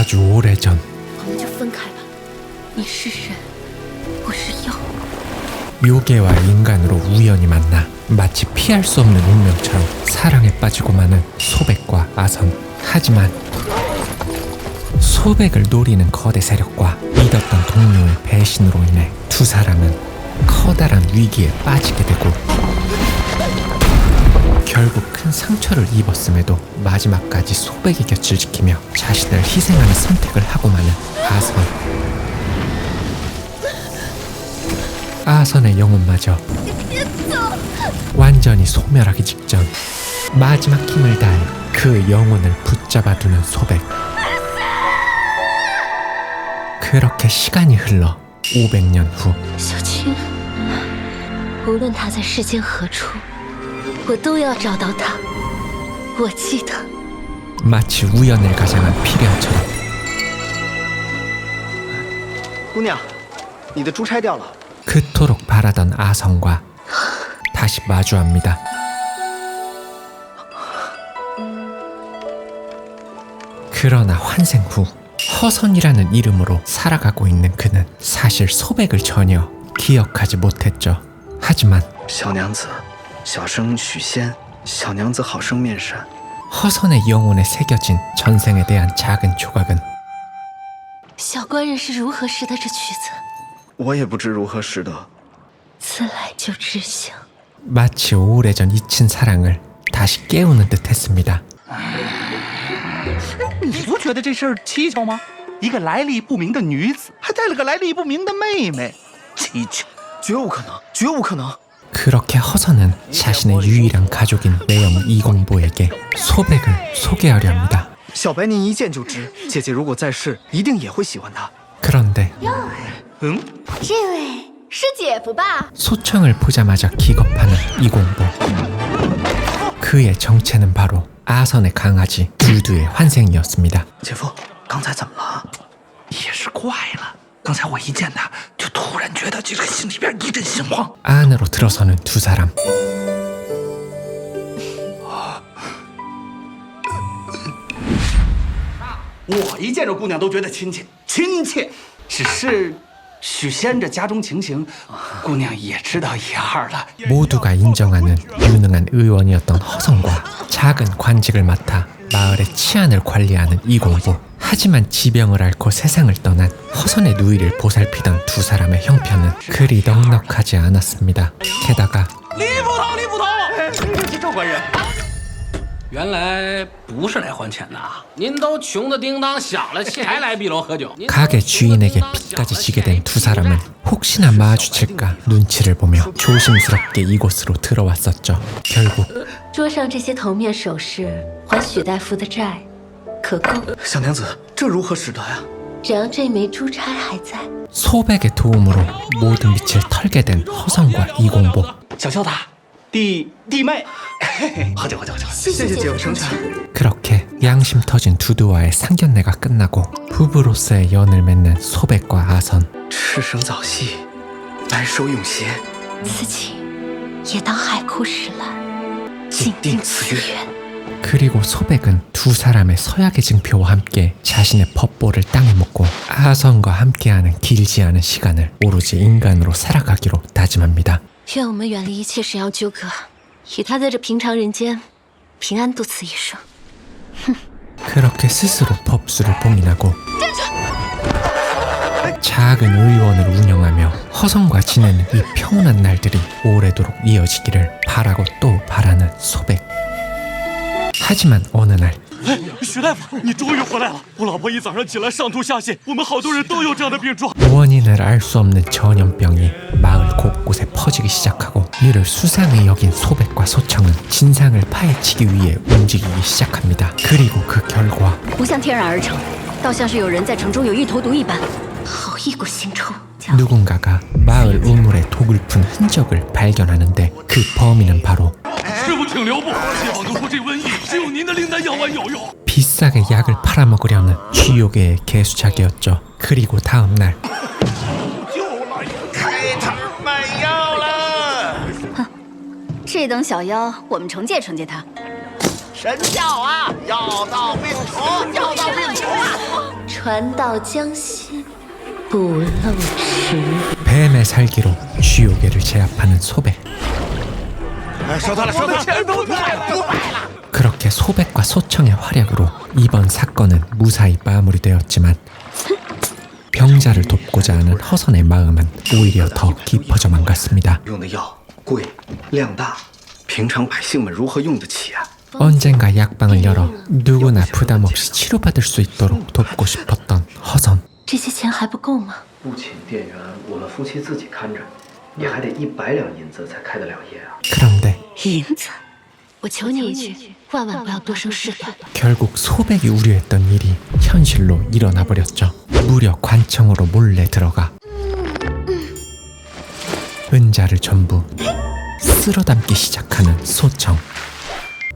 아주 오래전 我们就分开吧。你是人，我是药。 요괴와 인간으로 우연히 만나 마치 피할 수 없는 운명처럼 사랑에 빠지고 마는 소백과 아선. 하지만 소백을 노리는 거대 세력과 믿었던 동료의 배신으로 인해 두 사람은 커다란 위기에 빠지게 되고 결국 큰 상처를 입었음에도 마지막까지 소백의 곁을 지키며 자신을 희생하는 선택을 하고 마는 아선. 아선의 영혼마저 완전히 소멸하기 직전 마지막 힘을 다해 그 영혼을 붙잡아두는 소백. 그렇게 시간이 흘러 500년 후 小青，无论他在世间何处，我都要找到他。我记得。 마치 우연을 가장한 필연처럼 姑娘，你的珠钗掉了。 그토록 바라던 아선과 다시 마주합니다. 그러나 환생 후 허선이라는 이름으로 살아가고 있는 그는 사실 소백을 전혀 기억하지 못했죠. 하지만 小娘子，小生许仙，小娘子好生面善。 허선의 영혼에 새겨진 전생에 대한 작은 조각은 小官人是如何识得这曲子？我也不知如何识得。自来就知晓。 마치 오래전 잊힌 사랑을 다시 깨우는 듯 했습니다. 你不觉得这事儿蹊跷吗？一个来历不明的女子，还带了个来历不明的妹妹，蹊跷。绝无可能，绝无可能。 그렇게 허선은 자신의 유일한 가족인 매형 이공보에게 소백을 소개하려 합니다. 小白您一见就知，姐姐如果在世，一定也会喜欢他。 그런데 这位是姐夫吧？ 소청을 보자마자 기겁하는 이공보. 그의 정체는 바로 아선의 강아지 두두의 환생이었습니다. 姐夫，刚才怎么了？也是怪了，刚才我一见他，就突然觉得这个心里边一阵心慌。 안으로 들어서는 두 사람. 我一见着姑娘都觉得亲切，亲切。只是许仙这家中情形，姑娘也知道一二了。 모두가 인정하는 유능한 의원이었던 허선과 작은 관직을 맡아 마을의 치안을 관리하는 이공보. 하지만 지병을 앓고 세상을 떠난 허선의 누이를 보살피던 두 사람의 형편은 그리 넉넉하지 않았습니다. 게다가 李捕头，李捕头，赵官人，原来不是来还钱的啊！您都穷得叮当响了，气还来碧楼喝酒？ 가게 주인에게 빚까지 지게 된 두 사람은 혹시나 마주칠까 눈치를 보며 조심스럽게 이곳으로 들어왔었죠. 결국 桌上这些头面首饰还许大夫的债，可够。小娘子，这如何使得呀？只要这枚珠钗还在， 소백의 도움으로 모든 빛을 털게 된 허선과 이공보. 小秀达，弟妹，喝酒喝酒喝酒。谢谢谢姐夫成全。 그렇게 양심 터진 두두와의 상견례가 끝나고 부부로서의 연을 맺는 소백과 아선. 赤生早逝，白首永偕，此情也当海枯石烂，尽定此缘。 그리고 소백은 두 사람의 서약의 증표와 함께 자신의 법보를 땅에 묻고 아선과 함께하는 길지 않은 시간을 오로지 인간으로 살아가기로 다짐합니다. 愿我们远离一切神妖纠葛，以他在这平常人间平安度此一生。 그렇게 스스로 법수를 봉인하고 작은 의원을 운영하며 허선과 지내는 이 평온한 날들이 오래도록 이어지기를 바라고 또 바라는 소백. 하지만 어느 날 徐大夫，你终于回来了！我老婆一早上起来上吐下泻，我们好多人都有这样的病状。 원인을 알 수 없는 전염병이 마을 곳곳에 퍼지기 시작하고 이를 수상히 여긴 소백과 소청은 진상을 파헤치기 위해 움직이기 시작합니다. 그리고 그 결과 不像天然而成，倒像是有人在城中有意投毒一般，好一股腥臭。 누군가가 마을 우물에 독을 푼 흔적을 발견하는데 그 범인은 바로 师傅，请留步！谢宝都说这瘟疫只有您的灵丹药丸有用。 비싸게 약을 팔아먹으려는 쥐요괴의 개수작이었죠. 그리고 다음 날 这等小妖，我们惩戒惩戒他。神教啊，药到病除，药到病除啊！传船到江西，不露齿。 뱀의 살기로 쥐요괴를 제압하는 소백. 收他了，收他了！ 그렇게 소백과 소청의 활약으로 이번 사건은 무사히 마무리되었지만 병자를 돕고자 하는 허선의 마음은 오히려 더 깊어져만 갔습니다. 用的药贵量大，平常百姓们如何用得起啊？ 언젠가 약방을 열어 누구나 부담 없이 치료받을 수 있도록 돕고 싶었던 허선. 这些钱还不够吗？ 不请店员，我们夫妻自己看着，也还得100两银子才开得了业啊。 그런데 银子，我求你一句，万万不要多生事端。 결국 소백이 우려했던 일이 현실로 일어나 버렸죠. 무려 관청으로 몰래 들어가 은자를 전부 쓸어담기 시작하는 소청.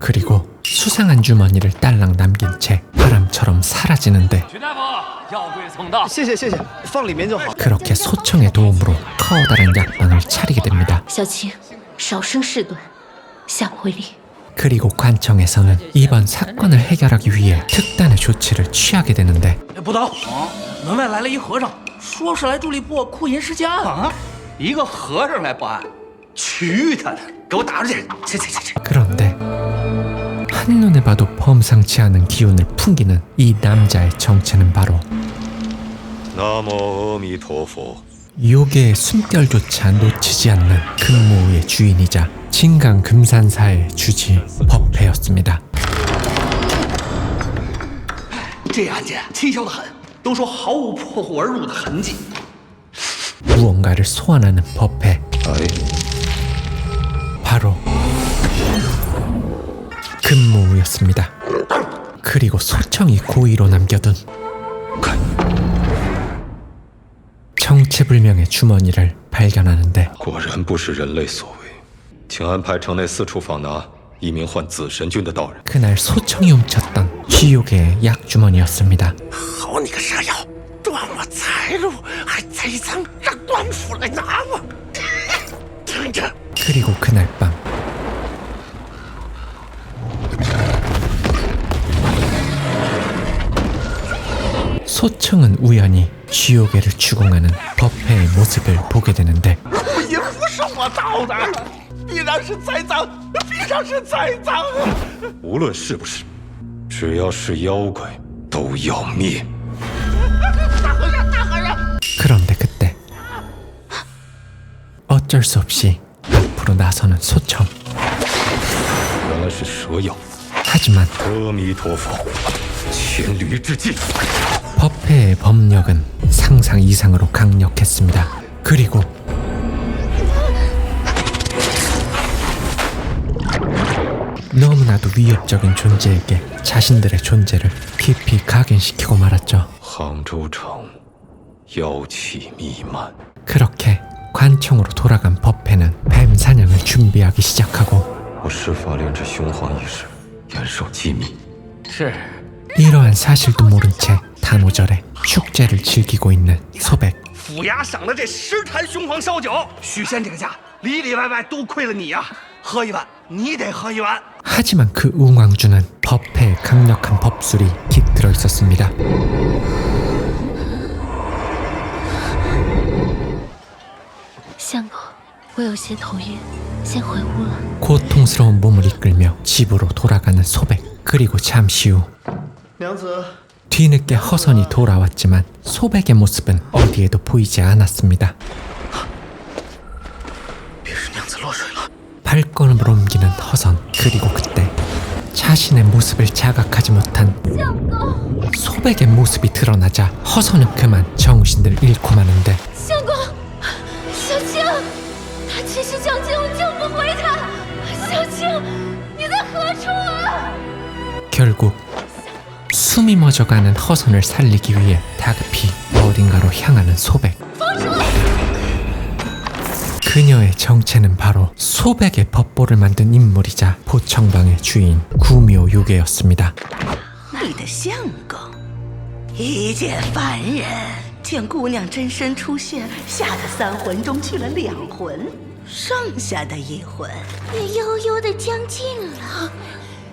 그리고 수상한 주머니를 딸랑 남긴 채 바람처럼 사라지는데 徐大夫，药柜送到。谢谢谢谢，放里面就好。 그렇게 소청의 도움으로 커다란 약방을 차리게 됩니다. 小青，少生事端，下回礼。 그리고 관청에서는 이번 사건을 해결하기 위해 특단의 조치를 취하게 되는데 不懂，门外来了一和尚，说是来助力破库银事件案。啊，一个和尚来报案，去他的，给我打出去！去！ 그런데 한눈에 봐도 범상치 않은 기운을 풍기는 이 남자의 정체는 바로 南无阿弥陀佛。 요괴의 숨결조차 놓치지 않는 금모의 주인이자 진강금산사의 주지 법회였습니다. 这案件蹊跷的很，都说毫无破户而入的痕迹。 무언가를 소환하는 법회. 바로 금모였습니다. 그리고 소청이 고의로 남겨둔 정체불명의 주머니를 발견하는데 果然不是人类所为，请安排城内四处访拿一名患紫神菌的道人。 그날 소청이 훔쳤던 쥐요괴의 약주머니였습니다. 好你个蛇妖，断我财路，还贼赃，让官府来拿我！听着， 그리고 그날 밤 소청은 우연히 쥐요괴를 추궁하는 법회의 모습을 보게 되는데 也不是我盗的，必然是栽赃，必然是栽赃。无论是不是，只要是妖怪，都要灭。 그런데 그때 어쩔 수 없이 앞으로 나서는 소청. 原来是蛇妖。 하지만 阿弥陀佛，千驴之计。 법회의 법력은 상상 이상으로 강력했습니다. 그리고 너무나도 위협적인 존재에게 자신들의 존재를 깊이 각인시키고 말았죠. 杭州城妖气弥漫。 그렇게 관청으로 돌아간 법회는 뱀 사냥을 준비하기 시작하고 我施法炼制雄黄一事，严守机密。是， 이러한 사실도 모른 채 단오절에 축제를 즐기고 있는 소백. 府衙赏的这10坛雄黄烧酒，许仙这个家里里外外都亏了你呀、喝一碗，你得喝一碗。 하지만 그 웅왕주는 법회의 강력한 법술이 깃들어 있었습니다. 相公，我有些头晕，先回屋了。 고통스러운 몸을 이끌며 집으로 돌아가는 소백. 그리고 잠시 후 娘子， 뒤늦게 허선이 돌아왔지만 소백의 모습은 어디에도 보이지 않았습니다. 别是娘子落水了。 발걸음을 옮기는 허선. 그리고 그때 자신의 모습을 자각하지 못한 소백의 모습이 드러나자 허선은 그만 정신을 잃고 마는데 相公，小青，他其实将军，我救不回他。小青，你在何处啊？ 결국 숨이 멎어가는 허선을 살리기 위해 다급히 어딘가로 향하는 소백. 그녀의 정체는 바로 소백의 법보를 만든 인물이자 보청방의 주인 구묘 요괴였습니다. 你的相公，一介凡人，见姑娘真身出现，吓得3魂中去了2魂，剩下的1魂也悠悠的将尽了。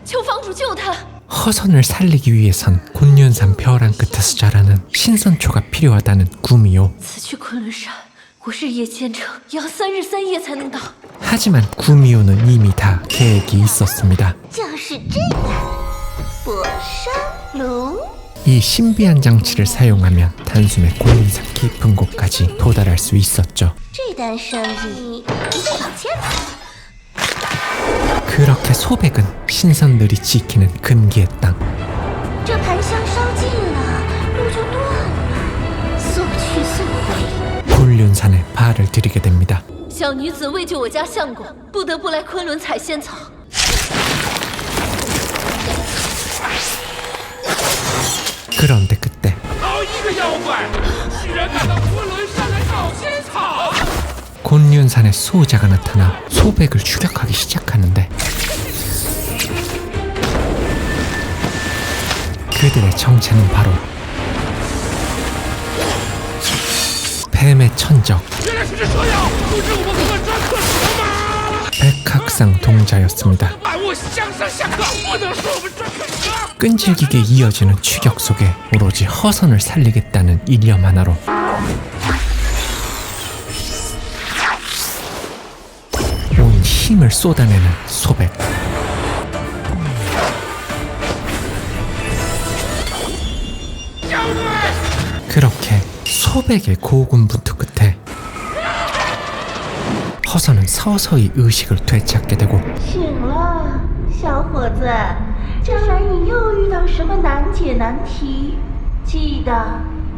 求房主救他。 허선을 살리기 위해선 곤륜산 벼랑 끝에서 자라는 신선초가 필요하다는 구미호. 此去昆仑山，我日夜兼程，也要3日3夜才能到。 하지만 구미호는 이미 다 계획이 있었습니다. 就是这样，博山炉。 이 신비한 장치를 사용하면 단숨에 곤륜산 깊은 곳까지 도달할 수 있었죠. 这单生意一定往前跑。 그렇게 소백은 신선들이 지키는 금기의 땅, 这盘香烧尽了，路就断了，速去速回。 곤륜산에 발을 들이게 됩니다. 小女子为救我家相公，不得不来昆仑采仙草。 그런데 그때 好一个妖怪，居然敢到昆仑山来找仙草！ 곤륜산의 수호자가 나타나 소백을 추격하기 시작하는데 그들의 정체는 바로 뱀의 천적 原来是这蛇妖，不知我们可抓可蛇吗？ 백학상 동자였습니다. 俺我相生相克，不能说我们抓可蛇。 끈질기게 이어지는 추격 속에 오로지 허선을 살리겠다는 일념 하나로 온 힘을 쏟아내는 소백. 그렇게 소백의 고군분투 끝에 허선은 서서히 의식을 되찾게 되고 醒了，小伙子，将来你又遇到什么难解难题，记得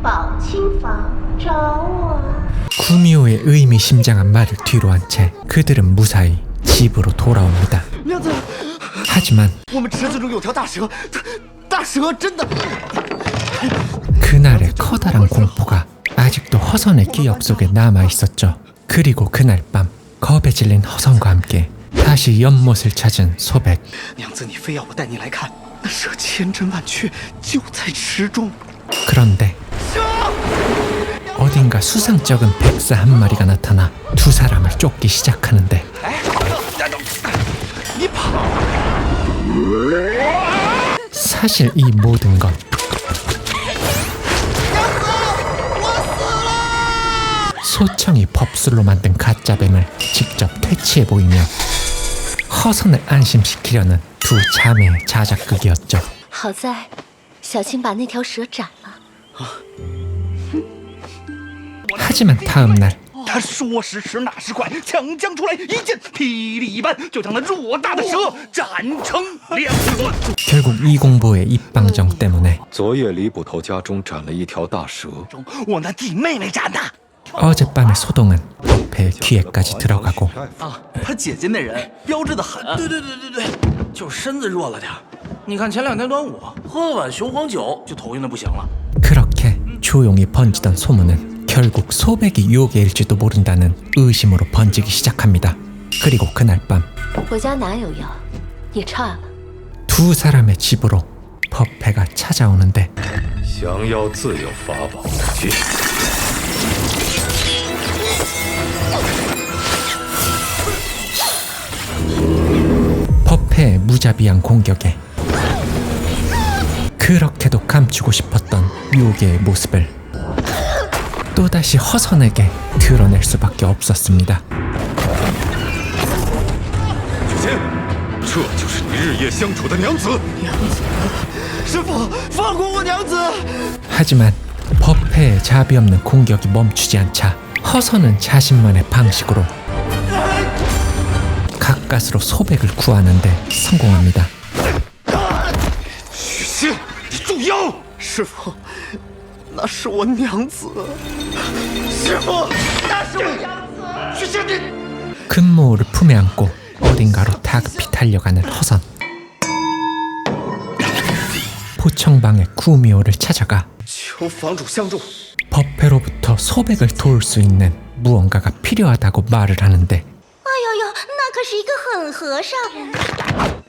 保亲房找我。 구미호의 의미심장한 말을 뒤로 한 채 그들은 무사히 집으로 돌아옵니다. 娘子， 하지만 我们池子中有条大蛇，大蛇真的。 그날의 커다란 공포가 아직도 허선의 기억 속에 남아있었죠. 그리고 그날 밤 겁에 질린 허선과 함께 다시 연못을 찾은 소백. 娘子，你非要我带你来看，那蛇千真万确，就在池中。 그런데 어딘가 수상쩍은 백사 한 마리가 나타나 두 사람을 쫓기 시작하는데 你跑！ 사실 이 모든 건 소청이 법술로 만든 가짜뱀을 직접 퇴치해 보이며 허선을 안심시키려는 두 자매의 자작극이었죠. 好在小青把那条蛇斩了。 하지만 다음 날 他说时迟那时快，强将出来，一剑霹雳一般，就将那偌大的蛇斩成两段。 결국 이공보의 입방정 때문에 昨夜李捕头家中斩了一条大蛇，我那弟妹妹斩的。 어젯밤의 소동은 법회의 귀에까지 들어가고 啊，他姐姐那人标致的很。对，就是身子弱了点。你看前2天端午，喝了碗雄黄酒就头晕的不行了。 그렇게 조용히 번지던 소문은 결국 소백이 요괴일지도 모른다는 의심으로 번지기 시작합니다. 그리고 그날 밤 我家哪有药？你差了。 두 사람의 집으로 법회가 찾아오는데 降妖自有法宝，去。 법회의 무자비한 공격에 그렇게도 감추고 싶었던 요괴의 모습을 또다시 허선에게 드러낼 수밖에 없었습니다. 许仙，这就是你日夜相处的娘子。师傅，放过我娘子！ 하지만 법회의 자비 없는 공격이 멈추지 않자 허선은 자신만의 방식으로 가까스로 소백을 구하는데 성공합니다. 许仙，你住腰！师傅，那是我娘子。师傅，那是我娘子。许仙，你 금모를 품에 안고 어딘가로 다급히 달려가는 허선. 포청방의 구미호를 찾아가 求房主相助。 법회로부터 소백을 도울 수 있는 무언가가 필요하다고 말을 하는데 哎呦呦，那可是一个狠和尚。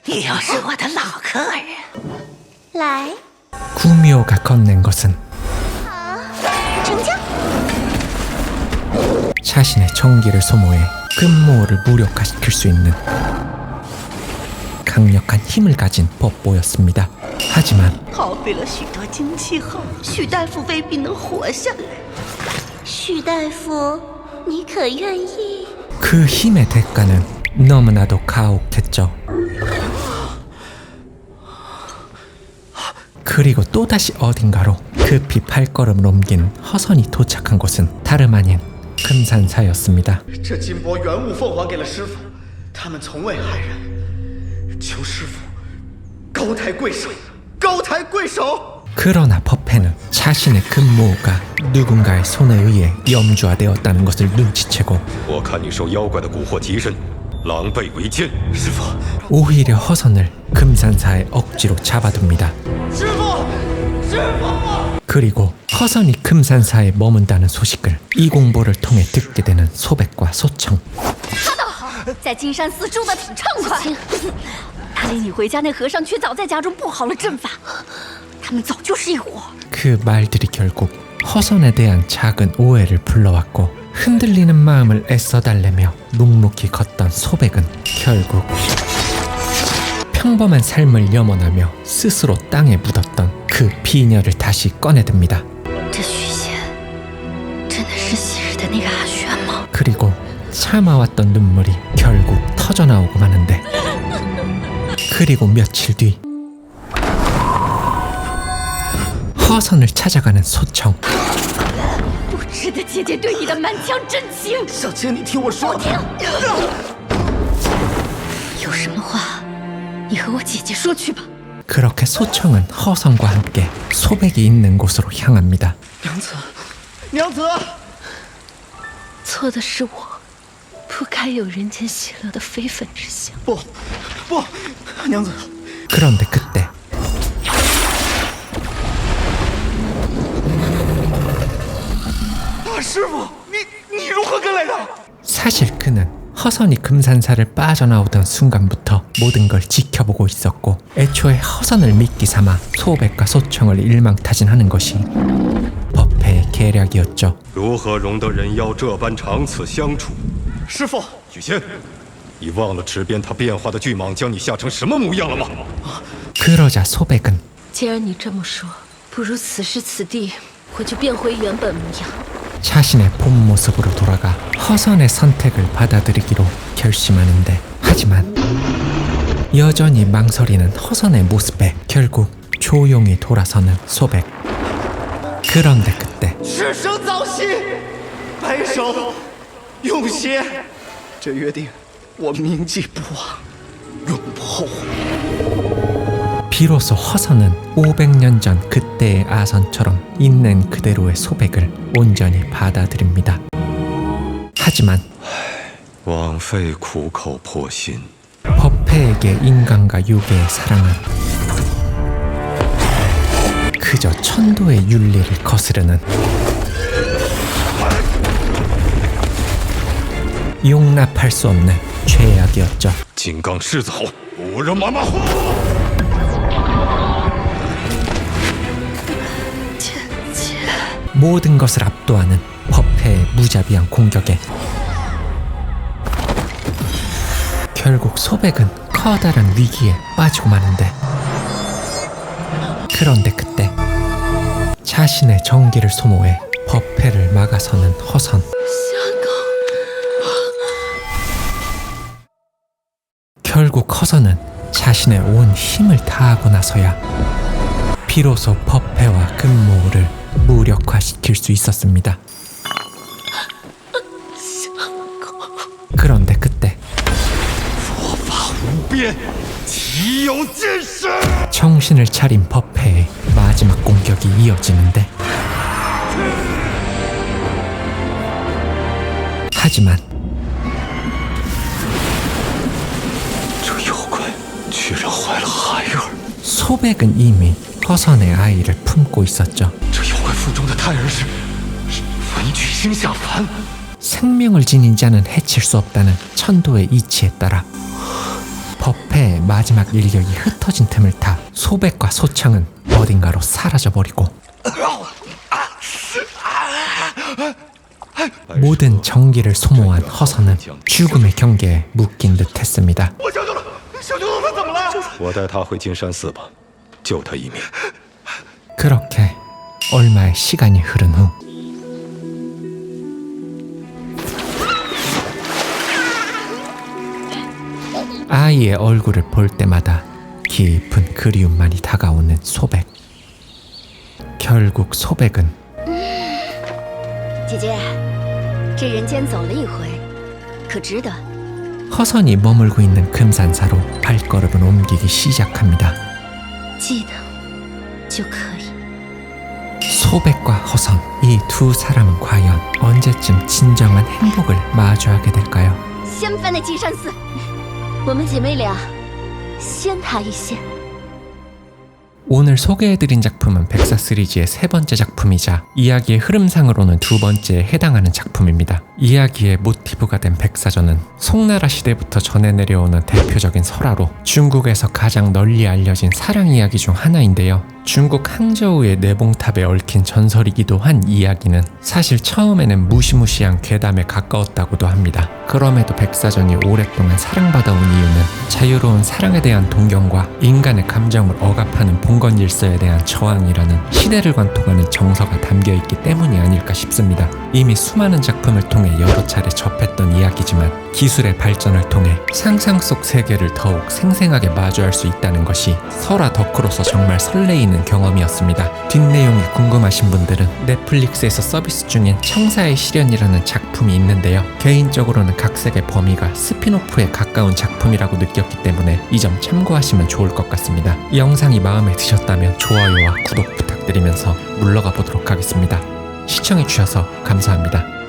你又是我的老客人，来， 구미호가 건넨 것은 成交。 자신의 정기를 소모해 금모를 무력화시킬 수 있는 강력한 힘을 가진 법보였습니다. 하지만 耗费了许多精气后，许大夫未必能活下来。许大夫，你可愿意？ 그 힘의 대가는 너무나도 가혹했죠. 그리고 또다시 어딘가로 급히 발걸음을 옮긴 허선이 도착한 곳은 다름 아닌 금산사였습니다. 这金钵原物奉还给了师傅，他们从未害人，求师傅高抬贵手，高抬贵手。 그러나 법회는 자신의 금모가 누군가의 손에 의해 염주화되었다는 것을 눈치채고 我看你受妖怪的蛊惑极深，狼狈为奸。师傅， 오히려 허선을 금산사에 억지로 잡아둡니다. 师傅，师傅！ 그리고 허선이 금산사에 머문다는 소식을 이 공보를 통해 듣게 되는 소백과 소청. 他倒好，在金山寺住得挺畅快。他领你回家那和尚却早在家中布好了阵法，他们早就是一伙。 그 말들이 결국 허선에 대한 작은 오해를 불러왔고 흔들리는 마음을 애써달래며 묵묵히 걷던 소백은 결국 평범한 삶을 염원하며 스스로 땅에 묻었던 그 비녀를 다시 꺼내듭니다. 这许仙真的是昔日的那个阿轩吗？ 그리고 참아왔던 눈물이 결국 터져나오고 마는데 그리고 며칠 뒤 허선을 찾아가는 소청. 不值得姐姐对你的满腔真情。小青，你听我说。停！有什么话，你和我姐姐说去吧。 그렇게 소청은 허선과 함께 소백이 있는 곳으로 향합니다. 娘子，娘子，错的是我，不该有人间喜乐的非分之想。不，娘子， 그런데 그때师傅，你如何跟来的？ 사실 그는 허선이 금산사를 빠져나오던 순간부터 모든 걸 지켜보고 있었고 애초에 허선을 미끼 삼아 소백과 소청을 일망타진하는 것이 법회의 계략이었죠. 如何容得人妖这般长此相处？师傅，许仙，你忘了池边他变化的巨蟒将你吓成什么模样了吗？ 그러자 소백은 既然你这么说，不如此时此地，我就变回原本模样。 자신의 본 모습으로 돌아가 허선의 선택을 받아들이기로 결심하는데 하지만 여전히 망설이는 허선의 모습에 결국 조용히 돌아서는 소백. 그런데 그때 此生早兮，白首永结。这约定，我铭记不忘，永不后悔。 비로소 허선은 500년 전 그때의 아선처럼 있는 그대로의 소백을 온전히 받아들입니다. 하지만 枉费苦口婆心。 법회에게 인간과 유괴의 사랑은 그저 천도의 윤리를 거스르는 용납할 수 없는 죄악이었죠. 金刚狮子吼，不让妈妈吼！ 모든 것을 압도하는 법회의 무자비한 공격에 결국 소백은 커다란 위기에 빠지고 마는데 그런데 그때 자신의 정기를 소모해 법회를 막아서는 허선. 결국 허선은 자신의 온 힘을 다하고 나서야 비로소 법회와 금모를 무력화시킬 수 있었습니다. 그런데 그때 정신을 차린 법회의 마지막 공격이 이어지는데 하지만 这妖怪居然怀了孩儿！ 소백은 이미 허선의 아이를 품고 있었죠. 这妖怪腹中的胎儿是文曲星下凡。 생명을 지닌 자는 해칠 수 없다는 천도의 이치에 따라 법회의 마지막 일격이 흩어진 틈을 타 소백과 소청은 어딘가로 사라져버리고 모든 정기를 소모한 허선은 죽음의 경계에 묶인 듯 했습니다. 我带他回金山寺吧。救他一命。 그렇게 얼마의 시간이 흐른 후 아이의 얼굴을 볼 때마다 깊은 그리움만이 다가오는 소백. 결국 소백은 姐姐，这人间走了一回，可值得。 허선이 머물고 있는 금산사로 발걸음을 옮기기 시작합니다. 记得就可以。 소백과 허선, 이 두 사람은 과연 언제쯤 진정한 행복을 마주하게 될까요? 先搬那金山寺，我们姐妹俩先踏一线。 오늘 소개해드린 작품은 백사 시리즈의 세 번째 작품이자 이야기의 흐름상으로는 두 번째에 해당하는 작품입니다. 이야기의 모티브가 된 백사전은 송나라 시대부터 전해 내려오는 대표적인 설화로 중국에서 가장 널리 알려진 사랑 이야기 중 하나인데요. 중국 항저우의 내봉탑에 얽힌 전설이기도 한 이야기는 사실 처음에는 무시무시한 괴담에 가까웠다고도 합니다. 그럼에도 백사전이 오랫동안 사랑받아온 이유는 자유로운 사랑에 대한 동경과 인간의 감정을 억압하는 봉건 질서에 대한 저항이라는 시대를 관통하는 정서가 담겨있기 때문이 아닐까 싶습니다. 이미 수많은 작품을 통해 여러 차례 접했던 이야기지만 기술의 발전을 통해 상상 속 세계를 더욱 생생하게 마주할 수 있다는 것이 설화 덕후로서 정말 설레이는 경험이었습니다. 뒷내용이 궁금하신 분들은 넷플릭스에서 서비스 중인 청사의 시련이라는 작품이 있는데요. 개인적으로는 각색의 범위가 스피노프에 가까운 작품이라고 느꼈기 때문에 이 점 참고하시면 좋을 것 같습니다. 이 영상이 마음에 드셨다면 좋아요와 구독 부탁드리면서 물러가 보도록 하겠습니다. 시청해주셔서 감사합니다.